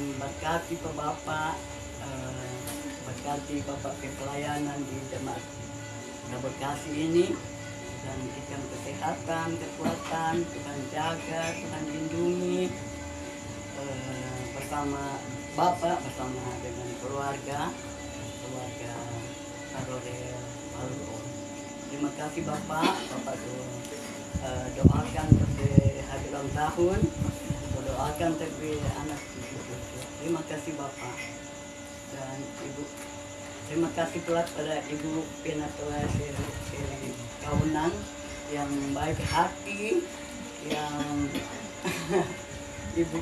Tuhan berkati Pak Bapak, berkati Bapak pelayanan di jemaat Bekasi ini, dan berikan kesehatan, kekuatan, Tuhan jaga, Tuhan lindungi bersama Bapak, bersama dengan keluarga Karorel Palu. Terima kasih Bapak doakan sampai hari ulang tahun, doakan sampai anak cucu. Terima kasih Bapak dan Ibu. Terima kasih pula pada Ibu Penatua Seri Kaunan yang baik hati, yang Ibu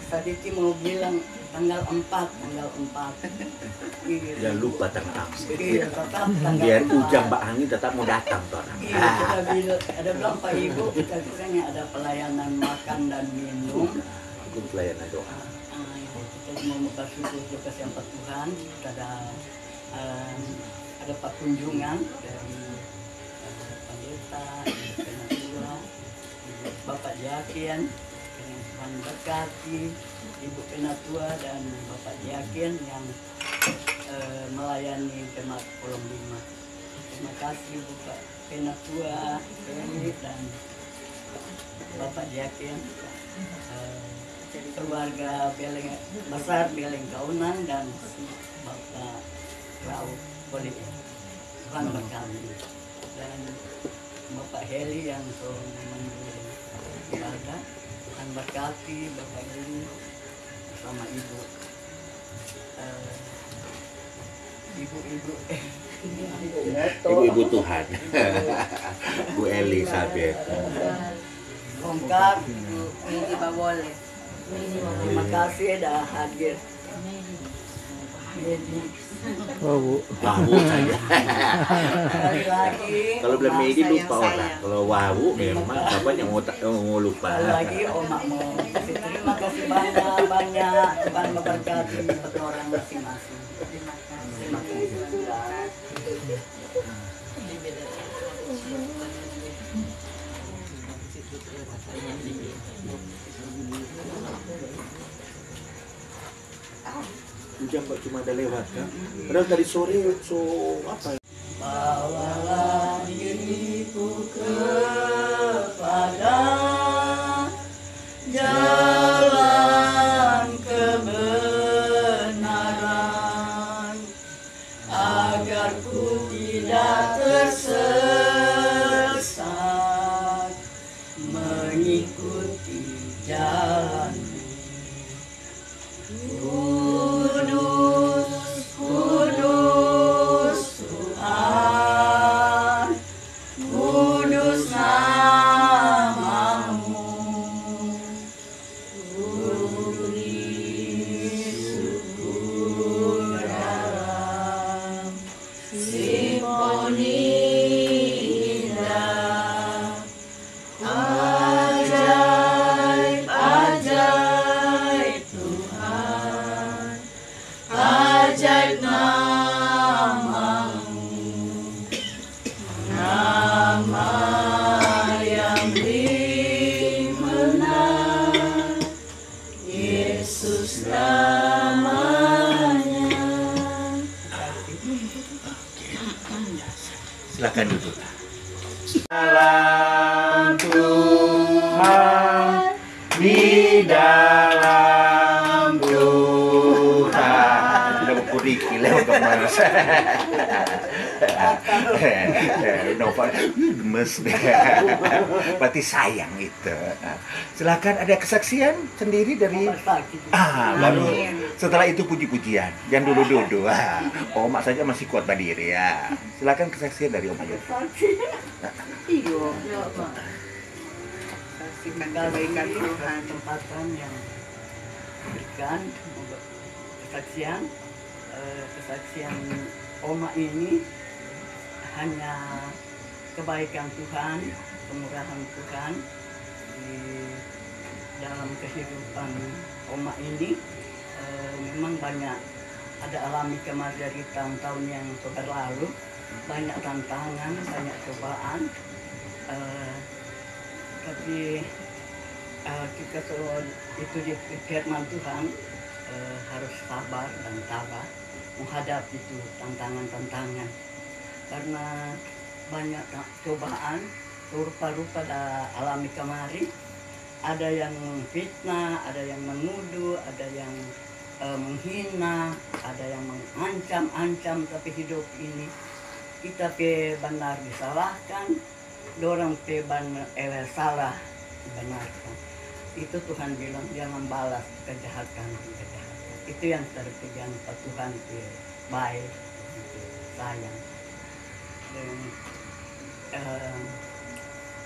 tadi mau bilang tanggal 4. Jangan lupa tanggal 4. Iya, tetap tanggal Biar 4. Ujang Mbak Angin tetap mau datang tuh orang. Iya, ada bilang Pak Ibu, kita kurangnya ada pelayanan makan dan minum. Aku pelayanan doa. Kita mau bersyukur juga siapa Tuhan. Kita ada Pak kunjungan dari pendeta, Penatua, Bapak Yakin, yang Tuhan berkati, Ibu Penatua dan Bapak Yakin yang melayani jemaat Kolom 5. Terima kasih Bapak Penatua, Eli dan Bapak Yakin, keluarga besar Beleng Kaunan dan Bapak Rauf Polik. Tuhan berkati. Dan Bapak Heli yang keluarga, Tuhan berkati Bapak Heli bersama Ibu. Ibu Tuhan. Bu Elisabeth. Bongkar. Ini boleh. Terima kasih dah hadir. Wawu saja. Sekali lagi. Kalau belum Medi lupa orang. Kalau wawu memang apa yang mau lupa. Sekali lagi Oma mau terima kasih banyak. Tuhan memberkati orang masing-masing. Terima kasih. Ujang Mbak cuma ada lewat kan. Padahal tadi sore apa? Bawalah diriku kepada jalan kebenaran, agar ku tidak tersesat mengikuti jalan. Silakan duduk. Salam Tuhan di dalam Tuhan. Sudah mau kuriki lewat kemana? Nova gemes deh. Berarti sayang itu. Silakan, ada kesaksian sendiri dari baru setelah itu puji-pujian. Jangan dulu-dulu. Oma saja masih kuat berdiri ya. Silakan kesaksian dari Om Ayu. Iya. Saksikan kebaikan Tuhan. Kesempatan yang diberikan untuk kesaksian Oma ini hanya kebaikan Tuhan, kemurahan Tuhan di dalam kehidupan Oma ini. Memang banyak ada alami kemarin dari tahun-tahun yang berlalu, banyak tantangan, banyak cobaan, tapi kita kalau itu di firman Tuhan harus sabar dan tabah menghadapi itu tantangan-tantangan, karena banyak cobaan rupa-rupa alami kemari. Ada yang fitnah, ada yang menuduh, ada yang menghina, ada yang mengancam-ancam, tapi hidup ini kita benar disalahkan, dorang salah dibenarkan. Itu Tuhan bilang jangan balas kejahatan. Itu yang terjadi Pak Tuhan baik, sayang. Dan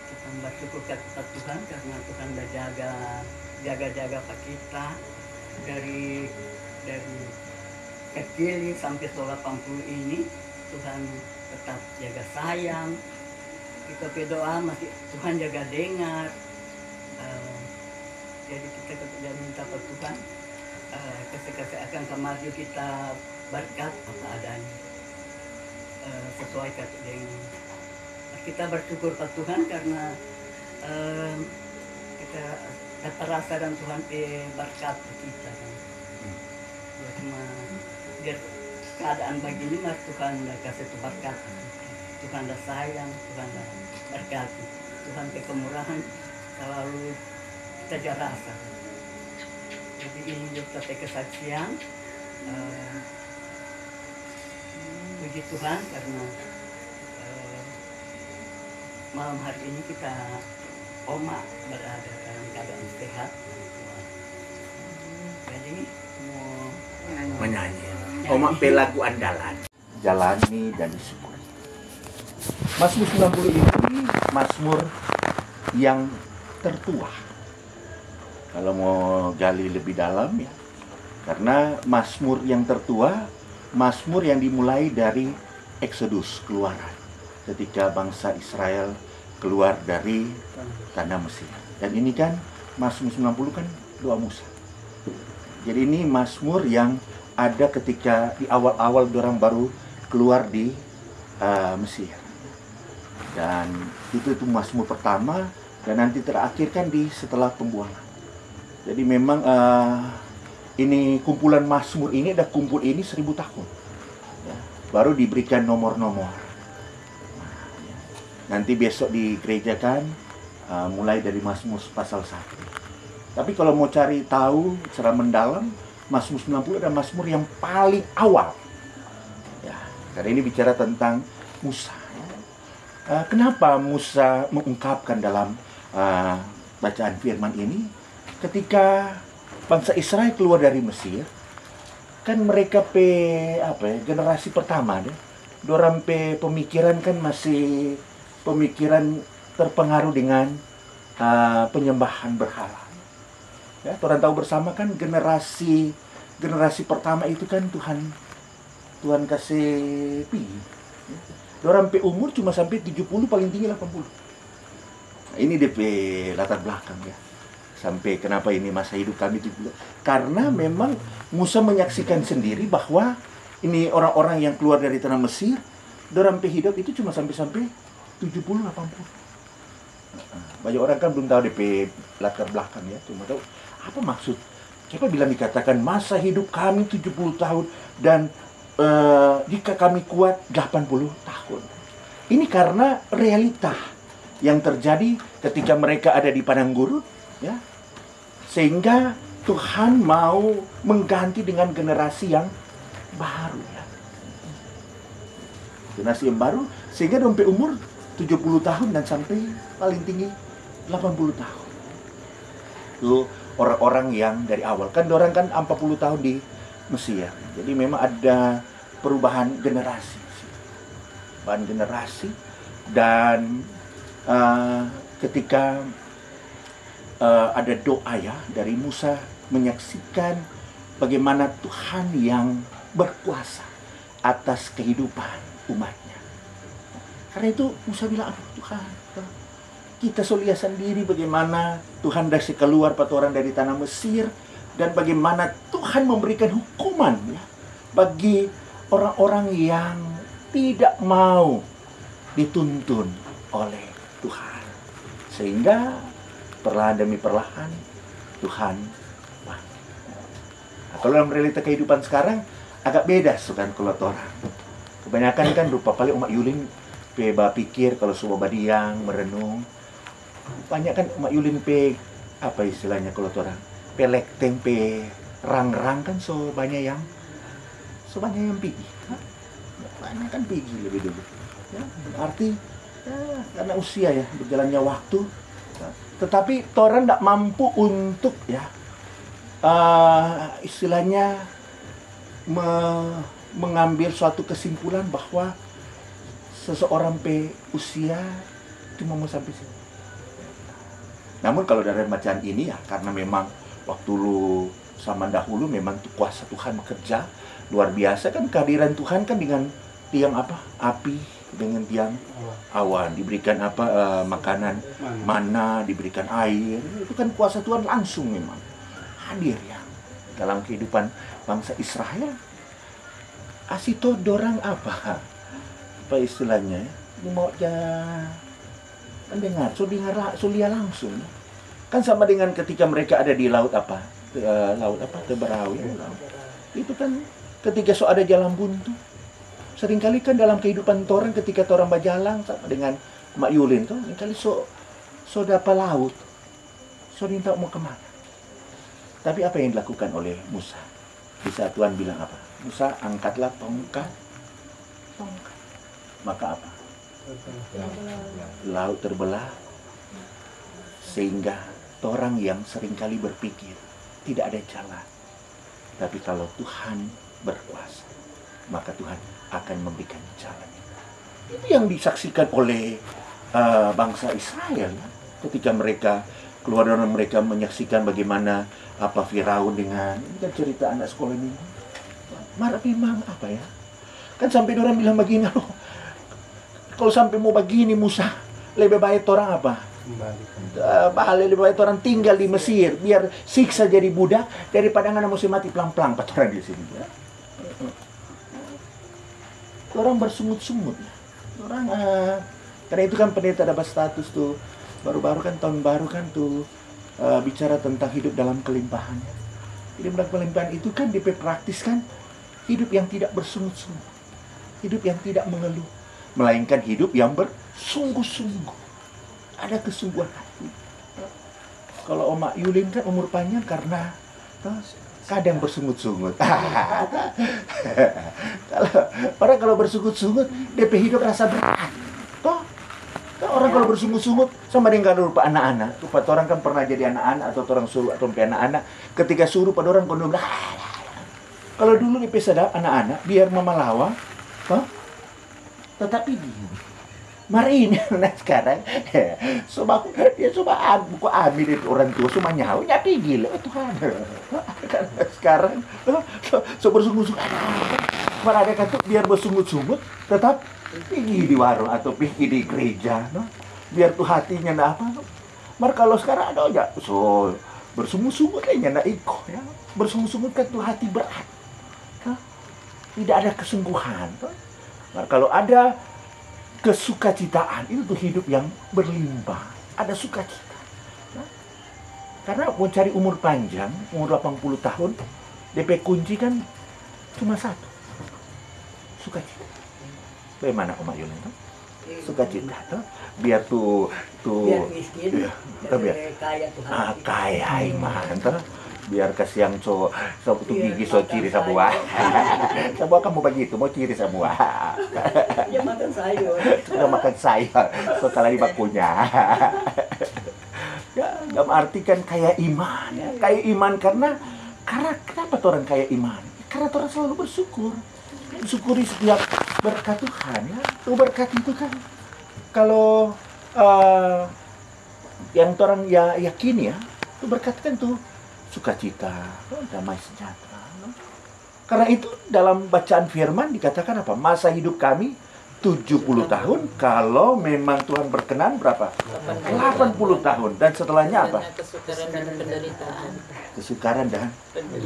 kita bersyukur kepada Tuhan karena Tuhan udah jaga Pak kita dari kecil sampai 80 ini. Tuhan tetap jaga sayang. Kita berdoa masih Tuhan jaga dengar. Jadi kita minta pada Tuhan kasih akan kemaju kita berkat apa adanya, sesuai kata dengan kita bersyukur pada Tuhan karena kita dapat rasa dan Tuhan berkat kita. Ya, cuma biar keadaan begini mas Tuhan kasih berkat. Tuhan dah sayang, Tuhan dah berkati, Tuhan kemurahan selalu kita rasa. Jadi ini juga kesaksian. Puji Tuhan karena malam hari ini kita Oma berada dalam keadaan sehat. Jadi mau menyanyi. Oma lagu andalan. Jalani dan disyukuri. Mazmur 90 ini mazmur yang tertua. Kalau mau gali lebih dalam ya. Karena mazmur yang tertua, mazmur yang dimulai dari Exodus, keluaran. Ketika bangsa Israel keluar dari tanah Mesir. Dan ini kan mazmur 90 kan doa Musa. Jadi ini mazmur yang ada ketika di awal-awal orang baru keluar di Mesir. Dan itu mazmur pertama dan nanti terakhir kan setelah pembuangan. Jadi memang ini kumpulan mazmur ini ada kumpul ini 1000 tahun. Ya, baru diberikan nomor-nomor. Nanti besok di gereja kan mulai dari Mazmur pasal 1. Tapi kalau mau cari tahu secara mendalam, Mazmur 90 adalah Mazmur yang paling awal. Ya, karena ini bicara tentang Musa. Kenapa Musa mengungkapkan dalam bacaan firman ini? Ketika bangsa Israel keluar dari Mesir, kan mereka generasi pertama deh. Dorang pemikiran kan masih pemikiran terpengaruh dengan penyembahan berhala. Ya, orang tahu bersama kan generasi pertama itu kan Tuhan kasih pilih. Dorang umur cuma sampai 70, paling tinggi 80. Nah, ini DP latar belakang ya. Sampai kenapa ini masa hidup kami 70. Karena memang Musa menyaksikan sendiri bahwa ini orang-orang yang keluar dari tanah Mesir, dorang hidup itu cuma sampai 70-80. Banyak orang kan belum tahu DP latar belakang ya, cuma tahu apa maksud. Siapa bilang dikatakan masa hidup kami 70 tahun dan jika kami kuat 80 tahun. Ini karena realita yang terjadi ketika mereka ada di padang gurun, ya. Sehingga Tuhan mau mengganti dengan generasi yang baru ya. Generasi yang baru sehingga sampai umur 70 tahun dan sampai paling tinggi 80 tahun. Itu orang-orang yang dari awal. Kan orang kan 40 tahun di Mesir. Jadi memang ada perubahan generasi. Perubahan generasi. Dan ketika ada doa ya dari Musa menyaksikan bagaimana Tuhan yang berkuasa atas kehidupan umatnya. Karena itu Musa bilang, Tuhan, kita lihat sendiri bagaimana Tuhan dari keluar orang dari tanah Mesir dan bagaimana Tuhan memberikan hukuman ya, bagi orang-orang yang tidak mau dituntun oleh Tuhan. Sehingga perlahan demi perlahan Tuhan. Wah. Nah, kalau dalam realita kehidupan sekarang agak beda kan kalau orang. Kebanyakan kan rupa paling umat Yulin peba pikir kalau semua badiang merenung. Banyak kan umat Yulin apa istilahnya kalau orang pelek tempe rang-rang kan banyak yang pergi. Banyak kan pergi lebih dulu. Ya, berarti karena usia ya, berjalannya waktu. Tetapi orang tidak mampu untuk istilahnya mengambil suatu kesimpulan bahwa seseorang usia itu mau sampai sini. Namun kalau dari macam ini ya, karena memang waktu lu zaman dahulu memang kuasa Tuhan bekerja luar biasa kan, kehadiran Tuhan kan dengan tiang api, dengan tiang awan, diberikan makanan mana, diberikan air, itu kan kuasa Tuhan langsung memang hadir ya dalam kehidupan bangsa Israel. Asito dorang apa istilahnya mau mendengar, so dia langsung kan sama dengan ketika mereka ada di laut Teberau ya. Itu kan ketika ada jalan buntu. Seringkali kan dalam kehidupan orang ketika orang berjalan sama dengan Mak Yulin tuh, seringkali so dapat laut. So minta mau kemana. Tapi apa yang dilakukan oleh Musa? Bisa Tuhan bilang apa? Musa, angkatlah tongkat. Maka apa? Laut terbelah. Sehingga orang yang seringkali berpikir tidak ada jalan. Tapi kalau Tuhan berkuasa, maka Tuhan akan memberikan jalan. Itu yang disaksikan oleh bangsa Israel ketika mereka keluar dari mereka menyaksikan bagaimana Firaun dengan cerita anak sekolah ini. Marah memang kan sampai orang bilang begini, kalau sampai mau begini Musa, lebih baik orang lebih baik orang tinggal di Mesir biar siksa jadi budak daripada nggak mesti mati pelang-pelang orang di sini ya. Orang bersungut-sungut. Orang karena itu kan pendeta dapat status tuh baru-baru kan tahun baru kan tuh bicara tentang hidup dalam kelimpahan. Hidup dalam kelimpahan itu kan dipraktiskan hidup yang tidak bersungut-sungut, hidup yang tidak mengeluh, melainkan hidup yang bersungguh-sungguh. Ada kesungguhan hati. Kalau Oma Yulin kan umur panjang karena kadang bersungut-sungut. Kalau bersungut-sungut, DP hidup rasa berat. Orang kalau bersungut-sungut sama dengan kalau rupa anak-anak. Rupa orang kan pernah jadi anak-anak atau orang suruh atau anak-anak. Ketika suruh pada orang kondom. Kalau dulu DP sadar anak-anak biar mama lawa, tetapi mari ini sekarang dia coba ambil dari orang tua semua nyawa nyapi gila Tuhan. Sekarang bersungut-sungut malah ada kata biar bersungut-sungut tetap pergi di warung atau pergi di gereja biar tuh hatinya mar kalau sekarang ada aja bersungut-sungut kayaknya ikut ya, bersungut-sungut kan tuh hati berat tidak ada kesungguhan mar kalau ada kesukacitaan itu tuh hidup yang berlimpah, ada sukacita. Karena mau cari umur panjang, umur 80 tahun, DP kunci kan cuma satu, sukacita. Bagaimana Oma Yulin tuh? Sukacita tuh, biar biar miskin, biar kaya Tuhan. Kaya iman tuh. Biar kasih yang tuh gigi ciri sebuah. Sebuah kamu begitu mau ciri sebuah. Ya makan sayur. Sudah makan sayur. Setelah di bakunya. Ya, dalam arti kan kaya iman ya. Kaya iman karena kenapa orang kaya iman? Karena orang selalu bersyukur. Syukuri setiap berkat Tuhan ya. Tuh berkat itu kan kalau yang orang yakini ya, tuh berkat kan tuh sukacita, damai sejahtera. Karena itu dalam bacaan firman dikatakan apa? Masa hidup kami 70 tahun kalau memang Tuhan berkenan berapa? 80 tahun. Dan setelahnya apa? Kesukaran dan penderitaan. Kesukaran dan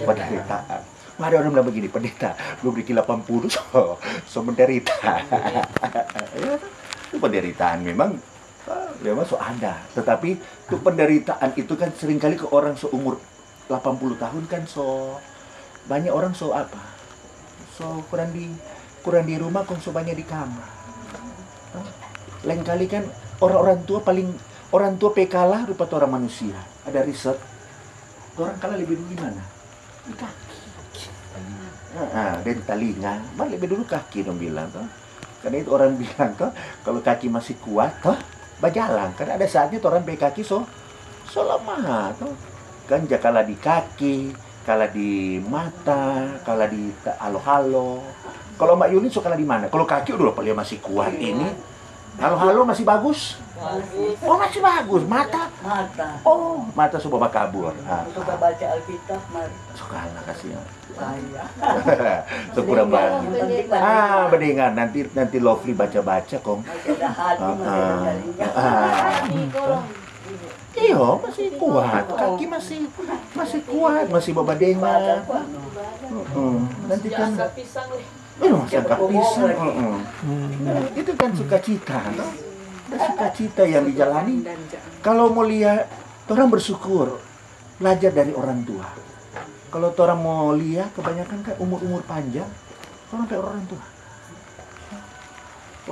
penderitaan. Wah, ada orang bilang begini, pendeta, belum bikin 80, so menderita. Ya, itu penderitaan memang Memang so ada, tetapi tuh penderitaan itu kan seringkali ke orang seumur 80 tahun kan so banyak orang so apa? So kurang di rumah kok so banyak di kamar. Lain kali kan orang tua pekalah rupa orang manusia. Ada riset. Orang kalah lebih dulu di mana? Di kaki. Dan telinga, malah lebih dulu kaki dong bilang toh. Karena itu orang bilang toh, kalau kaki masih kuat toh berjalan. Karena ada saatnya orang pakai kaki so lemah toh. Kan kalah di kaki, kalah di mata, kalah di halo-halo. Kalau Mbak Yuni so kalah di mana? Kalau kaki udah paling masih kuat ini. Halo-halo masih bagus? Bagus. Oh masih bagus. Mata? Oh mata so bawa kabur. Suka baca Alkitab, Mar. So kalah kasihan. Saya. So kurang banget. Mendingan nanti Lovely baca-baca kong. Masih ada hati, masih ada jarinya. Iya, masih kuat. Kaki masih kuat, masih babadengan. Nanti kan masih angkat pisang. Itu kan sukacita, no? Sukacita yang dijalani. Kalau mau lihat, orang bersyukur, belajar dari orang tua. Kalau orang mau lihat, kebanyakan kan umur panjang, orang kayak orang tua.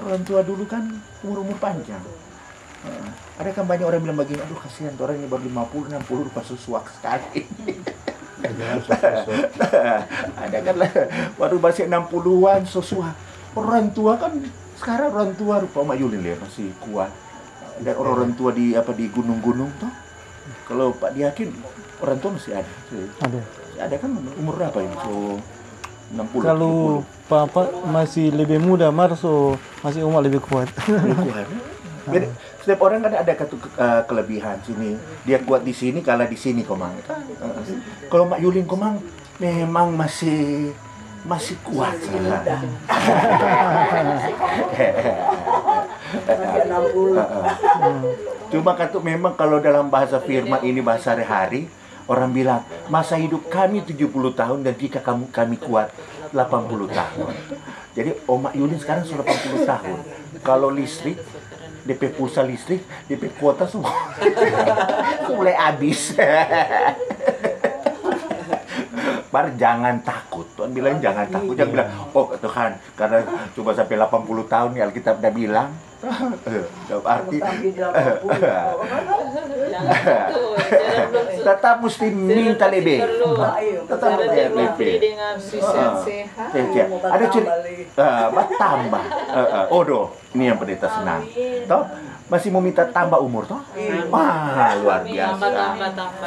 Orang tua dulu kan umur panjang. Ada kan banyak orang bilang begini, aduh kasihan orang yang baru 50-60 rupa sesuak sekali. Ada kan lah, baru masih 60-an sesuak. Orang tua kan, sekarang orang tua rupa Mak Yulin ya, masih kuat. Dan orang tua di gunung-gunung tuh. Kalau Pak Diakin, orang tua masih ada. Ada kan umur berapa ya? So 60. Kalau Papa masih lebih muda, so masih umur lebih kuat. Lebih kuat. Beda, setiap orang kan ada kelebihan sini. Dia kuat di sini, kalah di sini komang. Kalau Mak Yulin komang memang masih kuat. Cuma kata memang kalau dalam bahasa firman ini bahasa hari-hari, orang bilang masa hidup kami 70 tahun dan jika kami kuat 80 tahun. Jadi Mak Yulin sekarang sudah 80 tahun. Kalau listrik DP pulsa listrik, DP kuota semua mulai habis. Bar jangan takut, Tuhan bilang jangan takut, jangan bilang, oh Tuhan, karena coba sampai 80 tahun ya Alkitab udah bilang, arti tetap mesti minta lebih, tetap lebih. Ada cerita tambah, ini yang pendeta senang, toh masih mau minta tambah umur toh? Wah luar biasa,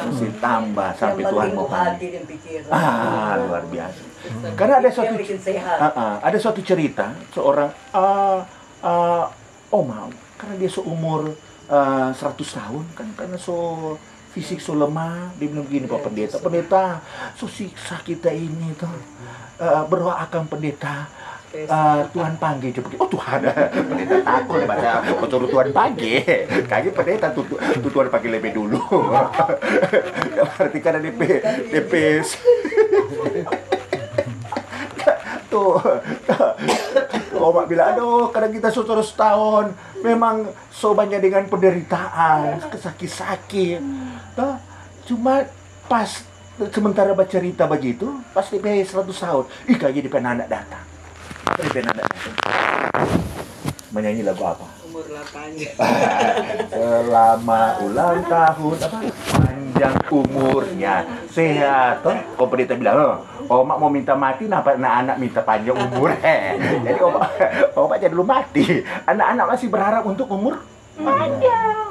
masih tambah sampai Tuhan mau panggil. Luar biasa. Karena ada suatu cerita seorang oma, karena dia seumur 100 tahun kan, karena fisik so lemah, dia bilang begini Pak Pendeta so siksa kita ini tuh, berdoakan pendeta. Tuhan panggil coba. Oh Tuhan, pendeta takut baca suruh Tuhan panggil. Kayaknya pendeta Tuhan panggil lebih dulu. Berarti karena DP tuh. Mak bilang, aduh, kadang kita terus tahun memang so banyak dengan penderitaan, sakit-sakit. Cuma pas sementara baca cerita begitu, pas DP 100 tahun, kayaknya DP anak datang. Menyanyi lagu apa? Umur 8. Selama ulang tahun apa? Panjang umurnya, sehat. Kok pendeta bilang, Mak mau minta mati, kenapa anak-anak minta panjang umur? Jadi Mak jangan dulu mati. Anak-anak masih berharap untuk umur panjang.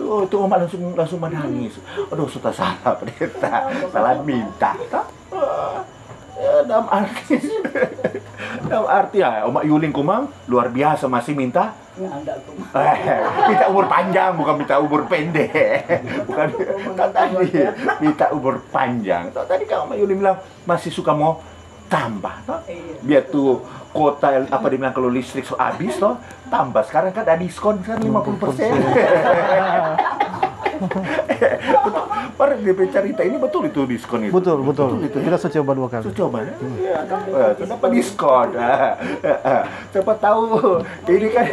Tuh Mak langsung menangis. Aduh, sudah salah pendeta, salah minta. Dalam arti ya, Mak Yulin kumang luar biasa masih minta umur panjang, bukan minta umur pendek. Bukan tadi minta umur panjang. Tadi kalau Mak Yulin bilang masih suka mau tambah, biar tuh kota apa dibilang kalau listrik habis tambah. Sekarang kan ada diskon kan 50%. Pak DP cerita ini betul itu diskon itu. Betul. itu. Kita sudah coba 2 kali. Coba ya. Kenapa diskon? Siapa tahu ini kan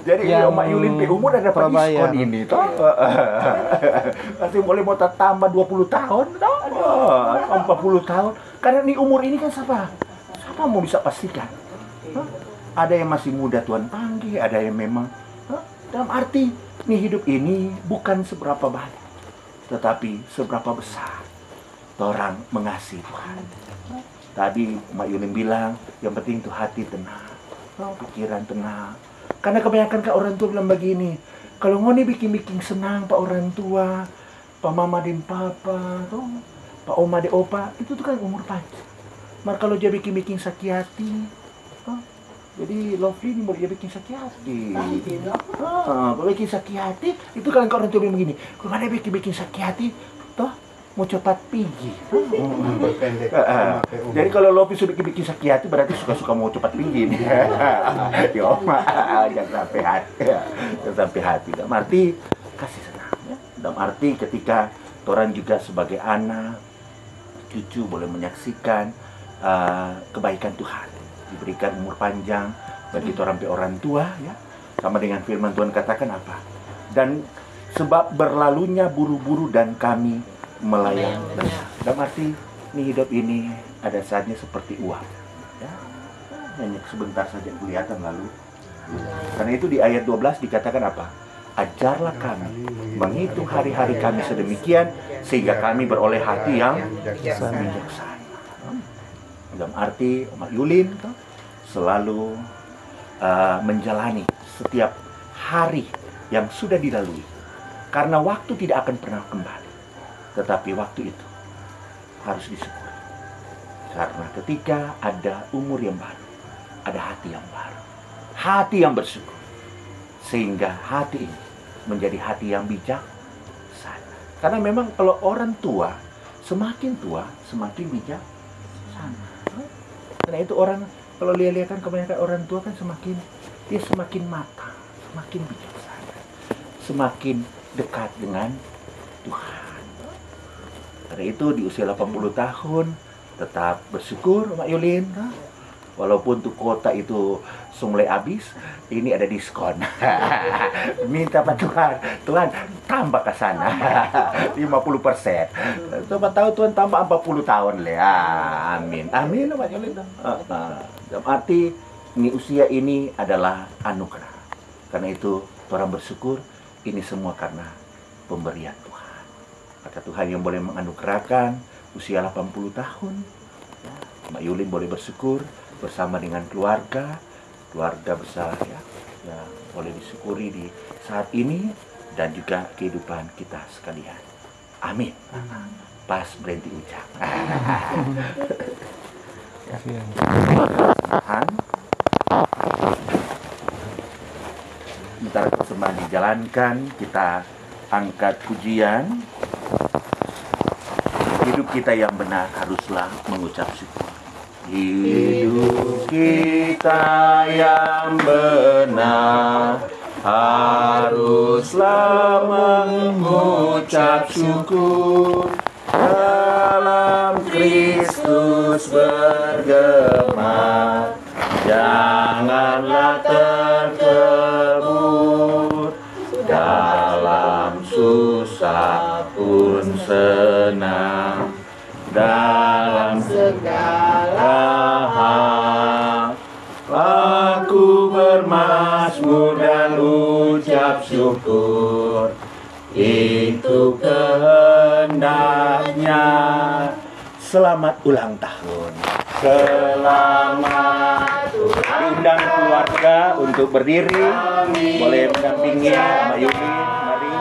jadi Yang Mak Yulin P umur ada dapat prabayar. diskon ini toh. Masih boleh mau tambah 20 tahun toh. 40 tahun. Karena di umur ini kan siapa mau bisa pastikan? Hah? Ada yang masih muda Tuhan panggil, ada yang memang dalam arti nih hidup ini bukan seberapa banyak, tetapi seberapa besar orang mengasihi Tuhan. Tadi Mak Yulin bilang, yang penting itu hati tenang, pikiran tenang. Karena kebanyakan kan orang tua bilang begini, kalau ngoni bikin senang Pak orang tua, Pak Mama dan Papa, Pak Oma de Opa, itu tuh kan umur panjang. Mar kalau dia bikin sakit hati, jadi Lovely ini mau dia bikin sakit hati. Kalau bikin sakit hati, itu kan orang tua bilang begini, kalau ada bikin sakit hati, toh mau cepat pergi. Jadi kalau Lovely sudah bikin sakit hati, berarti suka-suka mau cepat pergi nih. Ya jangan sampai hati, jangan sampai hati. Dalam arti kasih senang. Ya. Dalam arti ketika orang juga sebagai anak, cucu boleh menyaksikan kebaikan Tuhan. Diberikan umur panjang bagi orang tua ya, sama dengan firman Tuhan katakan apa, dan sebab berlalunya buru-buru dan kami melayang bersama. Dalam arti ini hidup ini ada saatnya seperti uang ya, hanya sebentar saja kelihatan lalu. Karena itu di ayat 12 dikatakan apa, ajarlah kami menghitung hari-hari kami sedemikian sehingga kami beroleh hati yang bijaksana. Dalam arti Mak Yulin selalu menjalani setiap hari yang sudah dilalui. Karena waktu tidak akan pernah kembali. Tetapi waktu itu harus disyukuri. Karena ketika ada umur yang baru, ada hati yang baru. Hati yang bersyukur. Sehingga hati ini menjadi hati yang bijaksana. Karena memang kalau orang tua, semakin bijaksana. Karena itu orang kalau lihat kan kebanyakan orang tua kan semakin matang, semakin bijaksana, semakin dekat dengan Tuhan. Karena itu di usia 80 tahun tetap bersyukur Mak Yulin. Walaupun tuh kuota itu mulai habis, ini ada diskon. Minta Pak Tuhan tambah ke sana 50%. Coba tahu Tuhan tambah 40 tahun le. Amin. Amin Pak Yulin. Dalam arti ini usia ini adalah anugerah. Karena itu orang bersyukur ini semua karena pemberian Tuhan. Maka Tuhan yang boleh menganugerahkan usia 80 tahun. Mak Yulin boleh bersyukur bersama dengan keluarga besar ya, boleh disyukuri di saat ini dan juga kehidupan kita sekalian. Amin. Pas berhenti ucap. Tuhan, sementara persembahan dijalankan, kita angkat pujian. Hidup kita yang benar haruslah mengucap syukur. Hidup kita yang benar haruslah mengucap syukur. Dalam Kristus bergema, janganlah terkebur. Dalam susah pun senang, dalam segala hal aku bermazmur dan ucap syukur. Itu kehendaknya. Selamat ulang tahun. Selamat diundang keluarga untuk berdiri. Boleh mendampingi Mbak Yuni. Mari.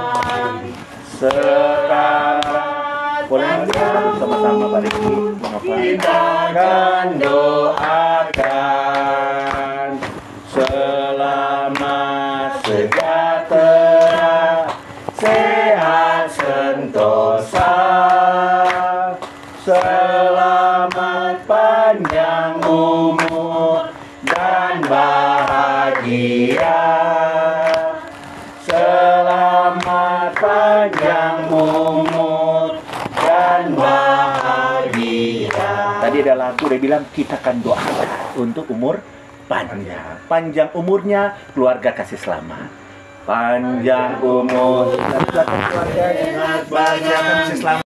Sekarang boleh sama-sama Pak Riki. Kita akan doakan selamat sejahtera, sehat sentosa, selamat panjang umur dan bahagia, selamat panjang beda lagu, dia bilang kita akan doakan untuk umur panjang. Panjang umurnya, keluarga kasih selamat. Panjang umur, keluarga dengan banyak kasih selamat.